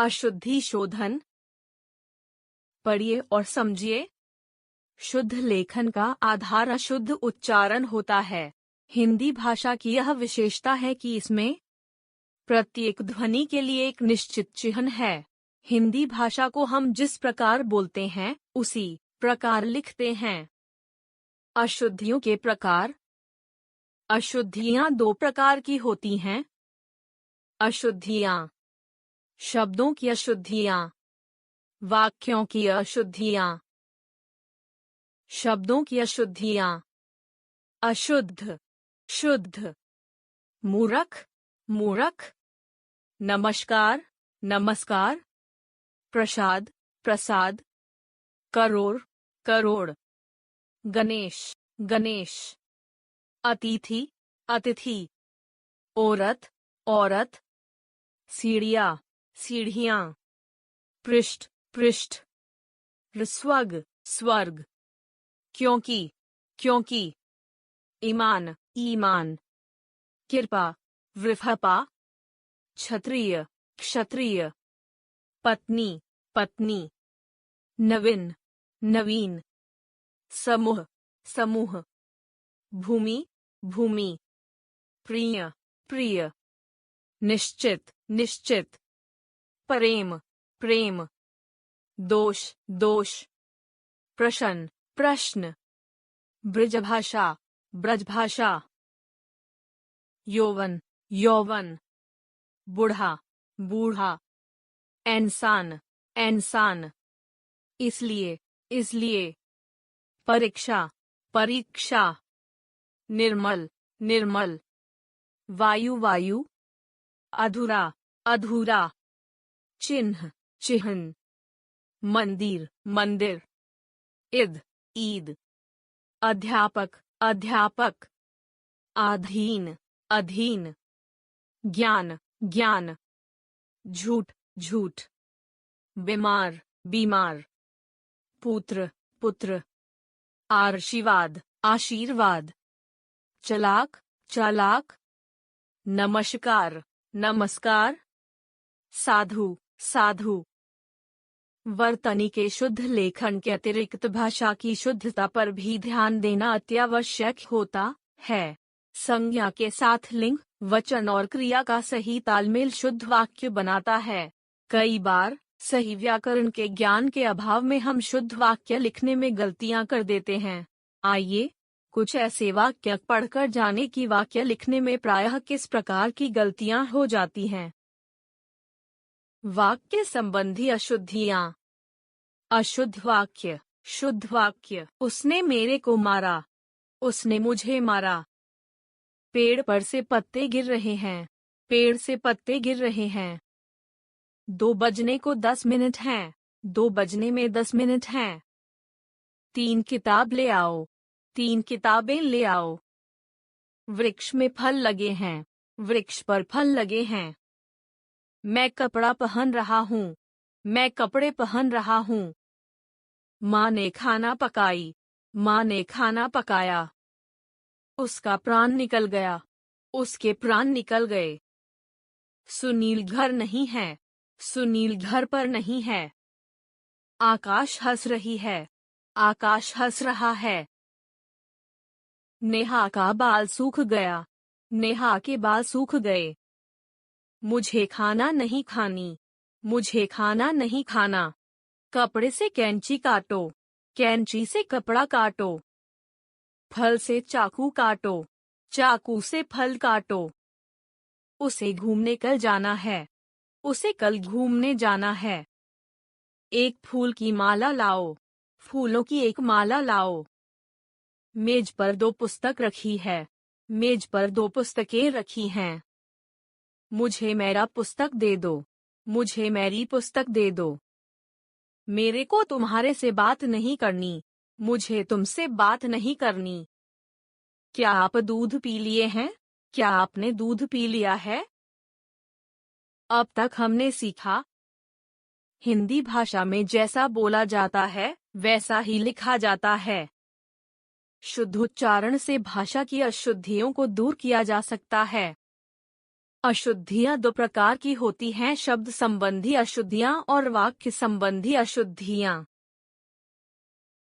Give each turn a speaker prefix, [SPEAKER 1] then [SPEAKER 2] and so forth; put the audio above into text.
[SPEAKER 1] अशुद्धि शोधन। पढ़िए और समझिए। शुद्ध लेखन का आधार अशुद्ध उच्चारण होता है। हिंदी भाषा की यह विशेषता है कि इसमें प्रत्येक ध्वनि के लिए एक निश्चित चिह्न है। हिंदी भाषा को हम जिस प्रकार बोलते हैं उसी प्रकार लिखते हैं। अशुद्धियों के प्रकार। अशुद्धियां दो प्रकार की होती हैं। अशुद्धियां, शब्दों की अशुद्धियां, वाक्यों की अशुद्धियां। शब्दों की अशुद्धियां। अशुद्ध, शुद्ध। मूर्ख, मूर्ख। नमस्कार, नमस्कार। प्रसाद, प्रसाद। करोड़, करोड़। गणेश, गणेश। अतिथि, अतिथि। औरत, औरत। सीढ़ियाँ, सीढ़ियाँ। पृष्ठ, पृष्ठ। स्वर्ग, स्वर्ग। क्योंकि, क्योंकि। ईमान, ईमान। कृपा, वृफपा। क्षत्रिय, क्षत्रिय। पत्नी, पत्नी। नवीन, नवीन। समूह, समूह। भूमि, भूमि। प्रिय, प्रिय। निश्चित, निश्चित। प्रेम, प्रेम। दोष, दोष। प्रश्न, प्रश्न। ब्रजभाषा, ब्रजभाषा। यौवन, यौवन। बूढ़ा, बूढ़ा। इंसान, इंसान। इसलिए, इसलिए। परीक्षा, परीक्षा। निर्मल, निर्मल। वायु, वायु। अधूरा, अधूरा। चिन्ह, चिन्ह। मंदिर, मंदिर। ईद, ईद। अध्यापक, अध्यापक। अधीन, अधीन। ज्ञान, ज्ञान। झूठ, झूठ। बीमार, बीमार। पुत्र, पुत्र। आशीर्वाद, आशीर्वाद। चालाक, चालाक। नमस्कार, नमस्कार। साधु, साधु। वर्तनी के शुद्ध लेखन के अतिरिक्त भाषा की शुद्धता पर भी ध्यान देना अत्यावश्यक होता है। संज्ञा के साथ लिंग, वचन और क्रिया का सही तालमेल शुद्ध वाक्य बनाता है। कई बार सही व्याकरण के ज्ञान के अभाव में हम शुद्ध वाक्य लिखने में गलतियां कर देते हैं। आइए कुछ ऐसे वाक्य पढ़कर जाने कि वाक्य लिखने में प्रायः किस प्रकार की गलतियां हो जाती हैं। वाक्य संबंधी अशुद्धियां। अशुद्ध वाक्य, शुद्ध वाक्य। उसने मेरे को मारा। उसने मुझे मारा। पेड़ पर से पत्ते गिर रहे हैं। पेड़ से पत्ते गिर रहे हैं। 2 बजने को 10 मिनट हैं। 2 बजने में 10 मिनट हैं। 3 किताब ले आओ। 3 किताबें ले आओ। वृक्ष में फल लगे हैं। वृक्ष पर फल लगे हैं। मैं कपड़ा पहन रहा हूँ। मैं कपड़े पहन रहा हूँ। माँ ने खाना पकाई। माँ ने खाना पकाया। उसका प्राण निकल गया। उसके प्राण निकल गए। सुनील घर नहीं है। सुनील घर पर नहीं है। आकाश हंस रही है। आकाश हंस रहा है। नेहा का बाल सूख गया। नेहा के बाल सूख गए। मुझे खाना नहीं खानी। मुझे खाना नहीं खाना। कपड़े से कैंची काटो। कैंची से कपड़ा काटो। फल से चाकू काटो। चाकू से फल काटो। उसे घूमने कल जाना है। उसे कल घूमने जाना है। एक फूल की माला लाओ। फूलों की एक माला लाओ। मेज पर 2 पुस्तक रखी है। मेज पर 2 पुस्तकें रखी हैं। मुझे मेरा पुस्तक दे दो। मुझे मेरी पुस्तक दे दो। मेरे को तुम्हारे से बात नहीं करनी। मुझे तुमसे बात नहीं करनी। क्या आप दूध पी लिए हैं? क्या आपने दूध पी लिया है? अब तक हमने सीखा। हिंदी भाषा में जैसा बोला जाता है वैसा ही लिखा जाता है। शुद्ध उच्चारण से भाषा की अशुद्धियों को दूर किया जा सकता है। अशुद्धियाँ दो प्रकार की होती हैं, शब्द संबंधी अशुद्धियाँ और वाक्य संबंधी अशुद्धियाँ।